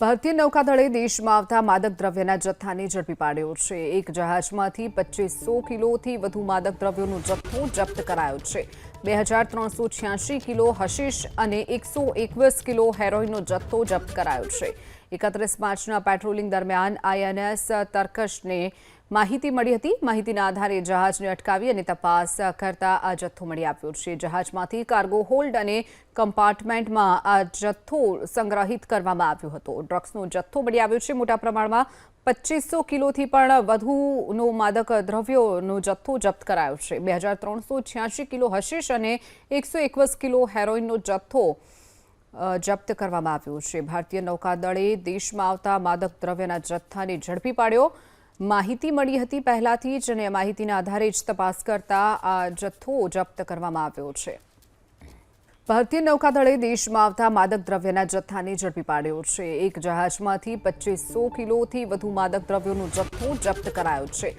ભારતીય નૌકાદળે દેશમાં આવતા માદક દ્રવ્યના જથ્થાને ઝડપી પાડ્યો છે। એક જહાજમાંથી 2500 કિલોથી વધુ માદક દ્રવ્યોનો જથ્થો જપ્ત કરાયો છે। 2386 કિલો હશીશ અને 121 કિલો હેરોઇનનો જથ્થો જપ્ત કરાયો છે। 31 માર્ચના પેટ્રોલિંગ દરમિયાન આઈએનએસ તર્કશને માહિતી મળી હતી। માહિતીના આધારે જહાજને અટકાવી અને તપાસ કરતા આ જથ્થો મળી આવ્યો છે। જહાજમાંથી કાર્ગો હોલ્ડ અને કમ્પાર્ટમેન્ટમાં આ જથ્થો સંગ્રહિત કરવામાં આવ્યો હતો। ડ્રગ્સનો જથ્થો મળી આવ્યો છે। મોટા પ્રમાણમાં 2500 કિલોથી પણ વધુનો માદક દ્રવ્યોનો જથ્થો જપ્ત કરાયો છે। 2386 કિલો હશીશ અને 121 કિલો હેરોઇનનો જથ્થો જપ્ત કરવામાં આવ્યો છે। ભારતીય નૌકાદળે દેશમાં આવતા માદક દ્રવ્યના જથ્થાને ઝડપી પાડ્યો। માહિતી મળી હતી પહેલાથી જ અને માહિતીના આધારે જ તપાસ કરતા આ જથ્થો જપ્ત કરવામાં આવ્યો છે। ભારતીય નૌકાદળે દેશમાં આવતા માદક દ્રવ્યના જથ્થાને ઝડપી પાડ્યો છે। એક જહાજમાંથી 2500 કિલોથી વધુ માદક દ્રવ્યોનો જથ્થો જપ્ત કરાયો છે।